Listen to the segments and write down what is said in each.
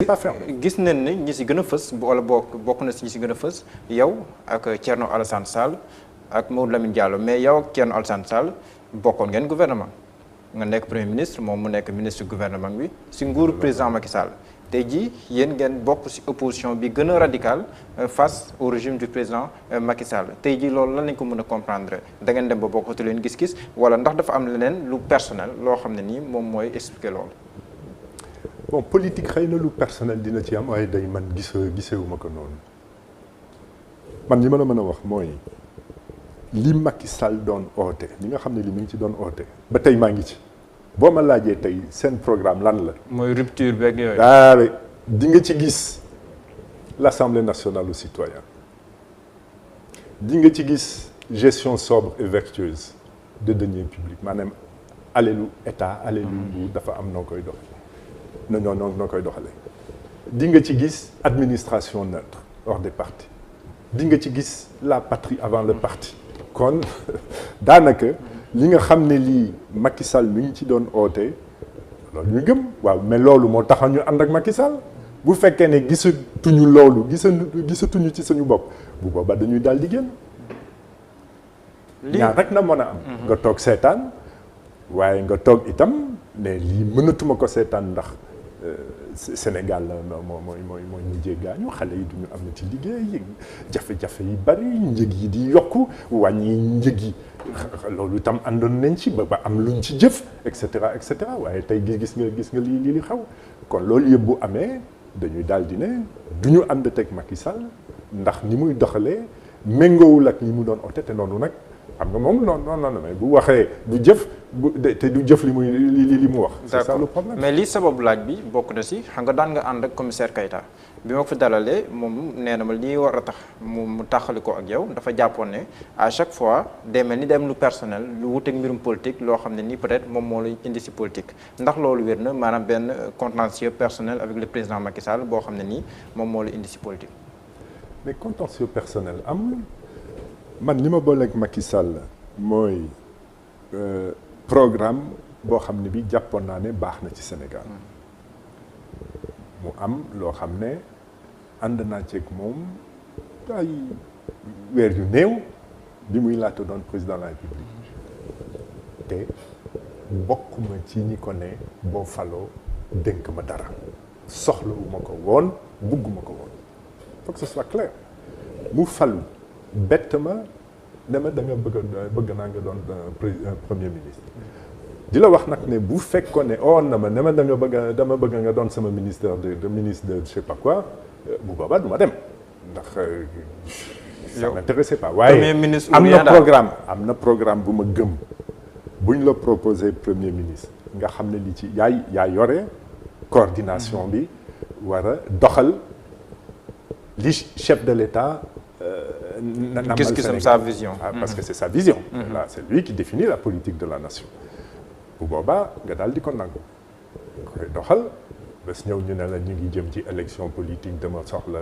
pas fermé. gis nañ ni ñi si gën a fës wala bokk na si ñi si gën a fës yow ak Thierno Alassane Sall ak Mamadou Lamine Diallo mais yow ak Thierno Alassane Sall bokkoon ngeen gouvernement nga nekk premier ministre moom mu nekk ministre gouvernement bi si nguuru président Macky Sall tey jii yéen ngeen bokk si opposition bi gën a radicale face au régime du président Macky Sall tey jii loolu lan lañ ko mën a comprendre da ngeen dem ba bokkatu leen gis-gis wala ndax dafa am leneen lu personnel loo xam ne nii moom mooy expliquer loolu. bon politique xëy na lu personnel dina ci am waaye day man gisewuma ko noonu man li ma la mën a wax mooy li Macky Sall doon oote li nga xam ne li mu ngi ci doon oote ba tey maa ngi ci boo ma laajee tey seen programme lan la. mooy rupture beeg yooyu. di nga ci gis l'Assemblée nationale aux citoyens di nga ci gis gestion sobre et vertueuse de deniers publics maanaam alelu état alelu bu dafa am noo koy doxalee. noo koy doxalee di nga ci gis administration neutre hors des partis di nga ci gis la patrie avant le parti kon daanaka li nga xam ne lii Macky Sall mi ngi ci doon oote loolu ñu gëm waaw mais loolu moo tax ñu ànd ak Macky Sall bu fekkee ne gisatuñu loolu gisatuñu ci suñu bopp bu boobaa dañuy daal di génn. ñaar rek na mën a am. nga toog seetaan waaye nga toog itam ne lii mënatuma ko seetaan ndax. Sénégal mooy mujjee gaañu xale yi duñu am na ci liggéey jafe-jafe yi bari njëg yi di yokku wàññi njëg yi loolu itam àndoon nañ ci ba am luñ ci jëf et cetera waaye tey gis nga li xaw kon loolu yëpp bu amee dañuy daal di ne duñu ànd teg Macky Sall ndax ni muy doxalee méngoowul ak ni mu doon oote te noonu nag xam nga moom non mais bu waxee du jëf te du jëf li mu wax. c'est ça le problème. mais lii sababu laaj bi bokk na si xam nga daan nga ànd ak commissaire Keita bi ma ko fi dalalee moom nee na ma lii war a tax mu taxali ko ak yow dafa jàppoon ne à chaque fois day mel ni dem lu personnel lu wuteeg mbirum politique loo xam ne nii peut-être moom moo lay indi si politique ndax loolu wér na maanaam benn contentieux personnel avec le président Macky Sall boo xam ne nii moom moo lay indi si politique. mais contentieux personnel amul. man li ma booleeg Macky Sall mooy programme boo xam ne bi jàppoon naa ne baax na ci Sénégal mu am loo xam ne ànd naa ceeg moom ay weer yu néew bi muy laata doon président de la République te bokkuma ci ñi ko ne boo faloo dénk ma dara soxlawuma ko woon bugguma ko woon faut que ce soit clair mu falu bett ma dama da nga bëgg naa nga doon premier ministre di la wax nag ne bu fekkoon ne na ma dama dama bëgg nga doon sama ministre de ministre de je sais pas quoi bu boobaa du ma dem ndax ça m'intéressait pas waaye am na programme bu ma gëm buñ la proposé premier ministre nga xam ne li ci yaay yore coordination bi war a doxal li chef de l'État gis-gisam sa vision. parce que c'est sa vision. Là, c'est lui qui définit la politique de la nation. bu boobaa nga daal di ko nangu. koy doxal bés ñëw ñu ne la ñu ngi jëm ci élection politique dama soxla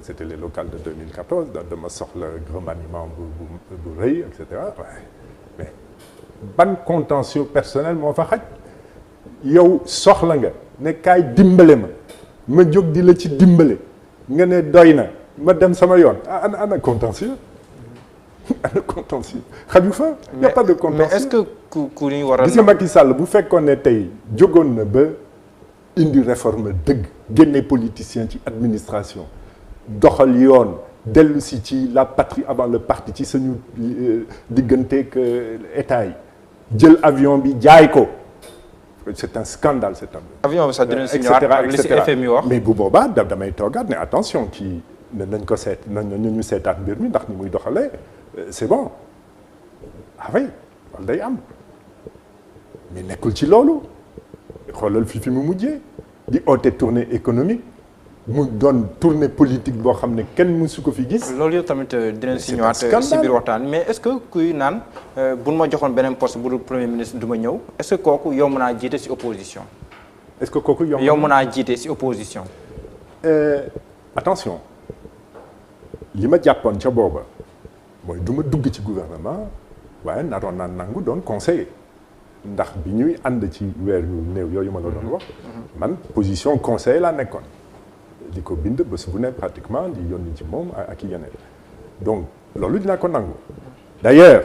c'était les locales de 2014 dama soxla remaniement bu rëy et cetera mais ban contentieux personnel moo fa xaj yow soxla nga ne kaay dimbale ma jóg di la ci dimbale nga ne doy na. ma dem sama yoon ana contentieux xaju fa. y a pas de contentieux mais est-ce que ku ñu war a. gis nga Macky Sall bu fekkoon ne tey jógoon na ba indi réforme dëgg génne politicien ci administration doxal yoon dellu si ci la patrie avant le parti ci suñu digganteeg état yi jël avion bi jaay ko c'est un scandale cet avion bi sax dinañ si ñëwaat ak li si FMI wax mais bu boobaa damay toogaat ne attention kii. nañ ko seet ñu seetaat mbir mi ndax ni muy doxalee c'est bon oui loolu day am mais nekkul ci loolu xoolal fi mu mujjee di oote tournée économique mu doon tournée politique boo xam ne kenn mësu ko fi gis. loolu yow tamit dinañ si ñëwaat si biir waxtaan mais est-ce que kuy naan buñ ma joxoon beneen poste bu dul premier ministre du ma ñëw est-ce que kooku yomb naa jiite si opposition. est-ce que kooku yomb naa jiite si opposition. attention. li ma jàppoon ca booba mooy du ma dugg ci gouvernement waaye naroon naa nangu doon conseiller ndax bi ñuy ànd ci weer yu néew yooyu ma la doon wax man position conseiller laa nekkoon di ko bind bés bu ne pratiquement di yónni ci moom ak yeneen donc loolu dinaa ko nangu d'ailleurs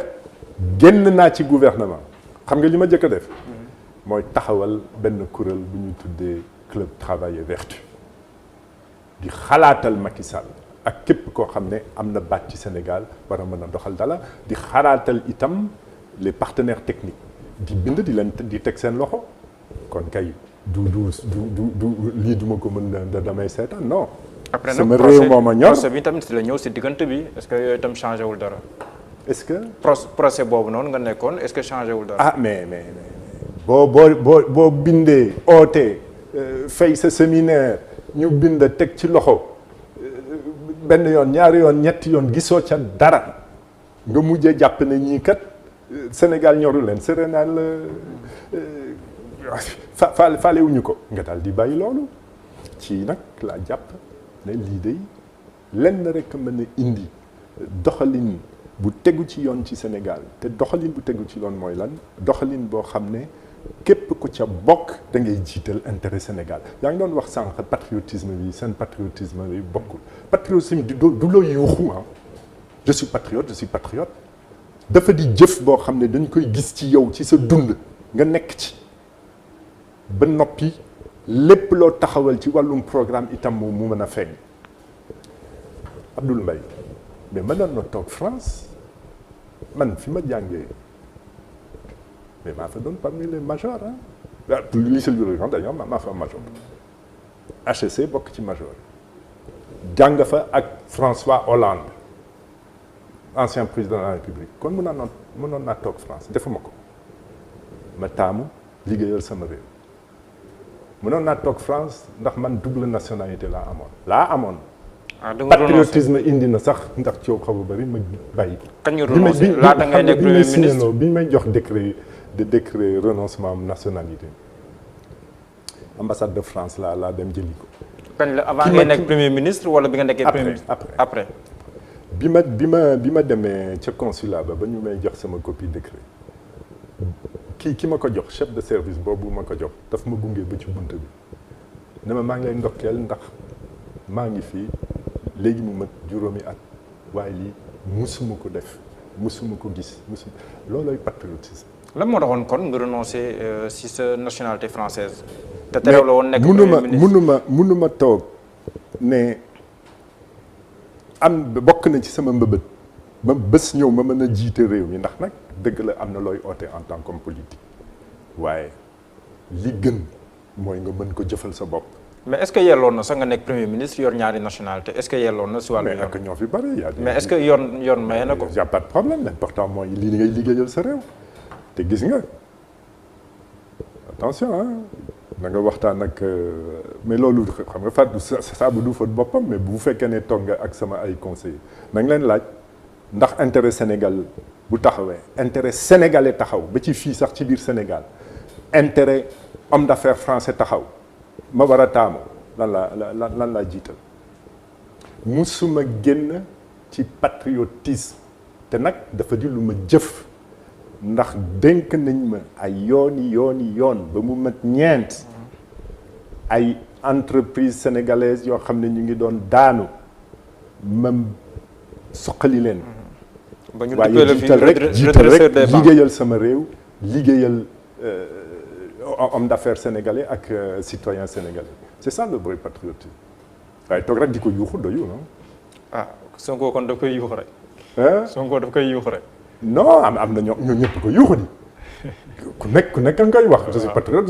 génn naa ci gouvernement xam nga li ma njëkk a def mooy taxawal benn kuréel bu ñuy tuddee club travail et vertu di xalaatal Macky Sall ak képp koo xam ne am na baat ci Sénégal war a mën a doxal dala di xalaatal itam les partenaires techniques di bind di leen di teg seen loxo kon kay du lii duma ko mën da damay seetaan non. après nag sama réew moo ma ñor procès bi tamit si la ñëw si diggante bi est-ce que yooyu itam changé wul dara. est-ce que. procès boobu noonu nga nekkoon est-ce que changé wul dara. ah mais boo bindee ootee fay sa séminaire ñu bind teg ci loxo benn yoon ñaari yoon ñetti yoon gisoo ca dara nga mujjee jàpp ne ñii kat Sénégal ñoru leen Sénégal faalewuñu ko nga daal di bàyyi loolu ci nag laa jàpp ne lii de lenn rek mën a indi doxalin bu tegu ci yoon ci Sénégal te doxalin bu tegu ci yoon mooy lan doxalin boo xam ne képp ku ca bokk da ngay jiital intérêt Sénégal yaa ngi doon wax sànq patriotisme bi seen patriotisme bi bokkul patriotisme du loo yuuxu ah je suis patriote dafa di jëf boo xam ne dañ koy gis ci yow ci sa dund nga nekk ci ba noppi lépp loo taxawal ci wàllum programme itam mu mën a feeñ Abdoul Mbaye mais mënoon na toog France man fi ma jàngee mais maa fa doon parmi les majors ah lycée Louis le Grand d'ailleurs maa fa major HEC bokk ci major jàng fa ak François Hollande ancien président de la République kon mënoon naa toog France defuma ko ma taamu liggéeyal sama réew mënoon naa toog France ndax man double nationalité laa amoon patriotisme indi na sax ndax coow xaw a bëri ma bàyyi kañ nga renoncé laata ngay nekk premier ministre bi ñu may jox décret renoncement nationalité ambassade de France laa dem jëli ko. kañ la avant ngay nekk premier ministre wala bi nga nekkee premier ministre après bi ma demee ca consulat ba ñu may jox sama copie décret ki ma ko jox chef de service boobu ma ko jox daf ma gunge ba ci bunt bi ne ma maa ngi lay ndokkeel ndax maa ngi fii léegi mu mat juróomi at waaye lii musuma ko def musuma ko gis loolooy patriotisme. lan moo taxoon kon nga renoncé si sa nationalité française te terew la woon nekk premier ministre mënuma toog ne bokk na ci sama mbëbët ma bés ñëw ma mën a jiite réew mi ndax nag dëgg la am na looy oote en tant qu'homme politique waaye li gën mooy nga mën ko jëfal sa bopp. mais est-ce que yelloon na sax nga nekk premier ministre yor ñaari nationalité est-ce que yelloon na si wàllu yoon. mais ak ñoo fi bari mais est-ce que yoon maye na ko. y a pas de problème l'important mooy li ngay liggéeyal sa réew te gis nga attention na nga waxtaan ak mais loolu xam nga fàttali saabu du fóot boppam mais bu fekkee ne toog nga ak sama ay conseillers na nga leen laaj ndax intérêt Sénégal bu taxawee intérêt sénégalais taxaw ba ci fii sax ci biir Sénégal intérêt homme d'affaires français taxaw ma war a taamu lan laa jiital musuma génn ci patriotisme te nag dafa di lu ma jëf ndax dénk nañ ma ay yoon ba mu mat ñeent ay entreprise sénégalaise yoo xam ne ñu ngi doon daanu ma suqali leen waaye jiital rek liggéeyal sama réew liggéeyal homme d'affaires sénégalais ak citoyen sénégalais c'est ça le vrai patriotisme waaye toog rek di ko yuuxu doyu non Sonko kon daf koy yuuxu rek Sonko daf koy yuuxu rek non am na ñoo ñëpp ko yuuxu di ku nekk nga koy wax je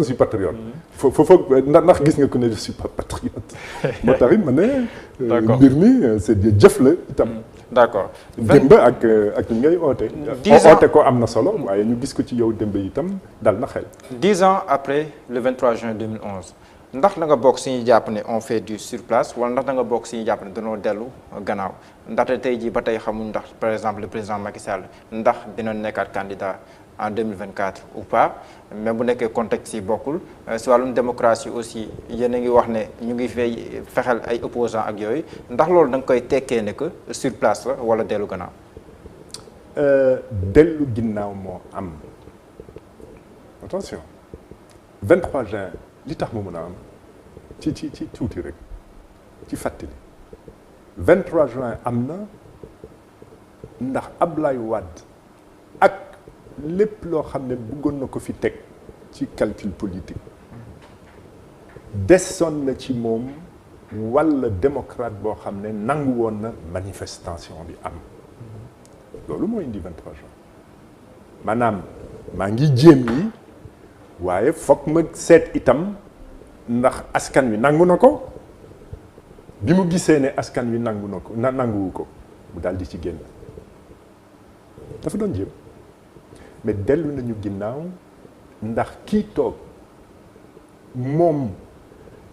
suis patriote foofu ndax gis nga ku ne je suis pas patriote moo tax it ma ne mbir mi c'est jëf la itam d'accord démb ak ñu ngay oote oote ko am na solo waaye ñu gis ko ci yow démb itam dal na xel 10 ans après le 23 juin 2011 ndax da nga bokk si ñu jàpp ne on fait du sur place wala ndax da nga bokk si ñu jàpp ne dañoo dellu gannaaw ndaxte tey jii ba tey xamuñ ndax par exemple le président Macky Sall ndax dina nekkaat candidat en 2024 ou pas mais bu nekkee contexte yi bokkul si wàllum démocratie aussi yéen a ngi wax ne ñu ngi fay fexel ay opposants ak yooyu ndax loolu da nga koy tekkee ne que sur place la wala dellu gannaaw. dellu ginnaaw moo am attention 23 juin li tax mu mën a am ci tuuti rek ci fàttali 23 juin am na ndax Ablaye Wade ak lépp loo xam ne bëggoon na ko fi teg ci calcul politique desoon na ci moom walla démocrate boo xam ne nangu woon na manifestation bi am loolu moo indi 23 juin maanaam maa ngi jéem yi waaye foog ma seet itam ndax askan wi nangu na ko bi mu gisee ne askan wi nangu na ko nanguwu ko mu daal di ci génn dafa doon jéem mais dellu nañu ginnaaw ndax kii toog moom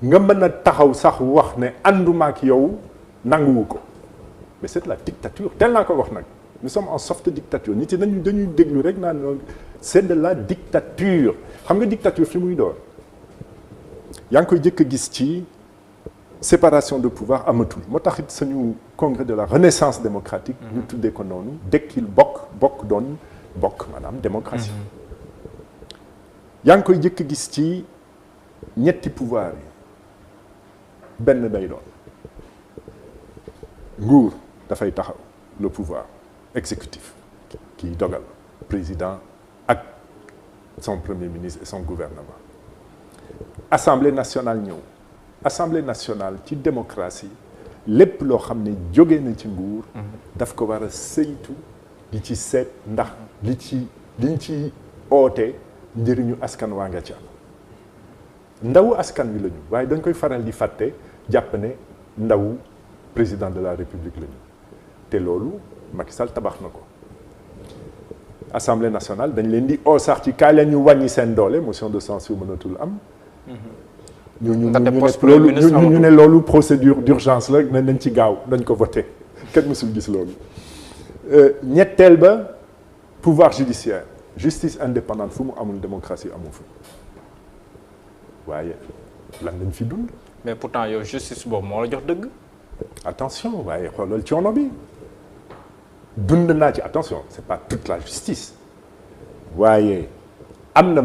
nga mën a taxaw sax wax ne ànduma ak yow nanguwu ko mais c'est de la dictature tel naa ko wax nag nous sommes en soft dictature nit yi dañuy déglu rek naan c'est de la dictature xam nga dictature fi muy door yaa ngi koy jëkk a gis ci séparation de pouvoir amatul moo tax it suñu congrès de la renaissance démocratique ñu tuddee ko noonu dekkil bokk doon bokk maanaam démocratie yaa ngi koy jëkk a gis ci ñetti pouvoir yi benn day doon nguur dafay taxaw le pouvoir exécutif kiy dogal président ak son premier ministre et son gouvernement assemblée nationale ñëw assemblée nationale ci démocratie lépp loo xam ne jóge na ci nguur daf ko war a saytu di ci seet ndax liñ ci oote njëriñu askan waa nga ca ndawu askan wi lañu waaye dañ koy faral di fàtte jàpp ne ndawu président de la république lañu te loolu Macky Sall tabax na ko assemblée nationale dañ leen di oo sax ci kaay leen ñu wàññi seen doole motion de censure mënatul am ñu ne loolu procédure d'urgence la ne nañ ci gaaw dañ ko voté kenn mësul gis loolu ñetteel ba pouvoir judiciaire justice indépendante fu mu amul démocratie amu fa waaye lan lañ fi dund mais pourtant yow justice boobu moo la jox dëgg attention waaye xoolal coono bi dund naa ci attention c'est pas toute la justice waaye am na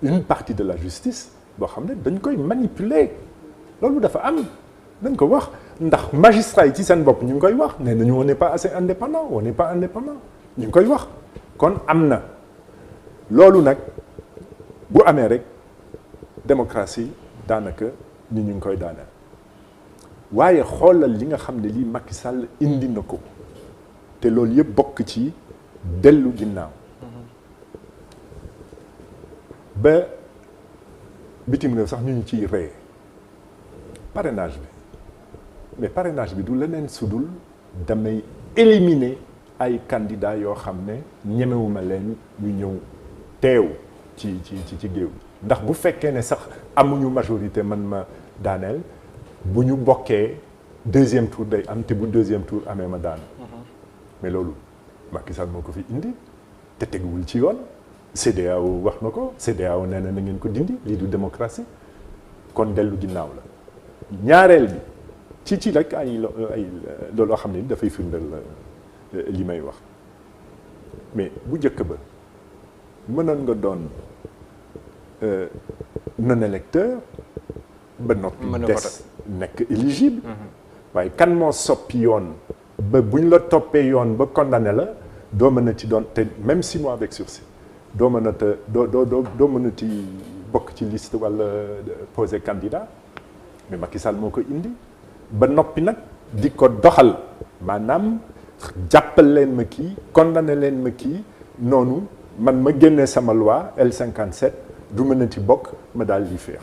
une partie de la justice boo xam ne dañ koy manipuler loolu dafa am dañ ko wax ndax magistrat yi ci seen bopp ñu ngi koy wax nee nañu on n'est pas assez indépendant on n'est pas indépendant ñu ngi koy wax kon am na loolu nag bu amee rek démocratie daanaka nit ñu ngi koy daaneel waaye xoolal li nga xam ne lii Macky Sall indi na ko te loolu yëpp bokk ci dellu ginnaaw ba bitim réew sax ñu ngi ciy ree parrainage bi mais parrainage bi du leneen sudul damay éliminer ay candidats yoo xam ne ñemewuma leen ñu ñëw teew ci géew ndax bu fekkee ne sax amuñu majorité man ma daaneel bu ñu bokkee deuxième tour day am te bu deuxième tour amee ma daanu mais loolu Macky Sall moo ko fi indi te teguwul ci yoon CEDEAO wax na ko CEDEAO nee na ngeen ko dindi lii du démocratie kon dellu ginnaaw la ñaareel bi ci rek ay looloo xam ne dafay firndeel li may wax mais bu njëkk ba mënoon nga doon non électeur ba noppi des nekk éligible waaye kan moo soppi yoon ba buñ la toppee yoon ba condamné la doo mën a ci doon te même 6 mois avec sursis doo mën a te doo mën a ci bokk ci liste wala poser candidat mais Macky Sall moo ko indi ba noppi nag di ko doxal maanaam jàppal leen ma kii condamné leen ma kii noonu man ma génnee sama loi L57 du mën a ci bokk ma daal di féex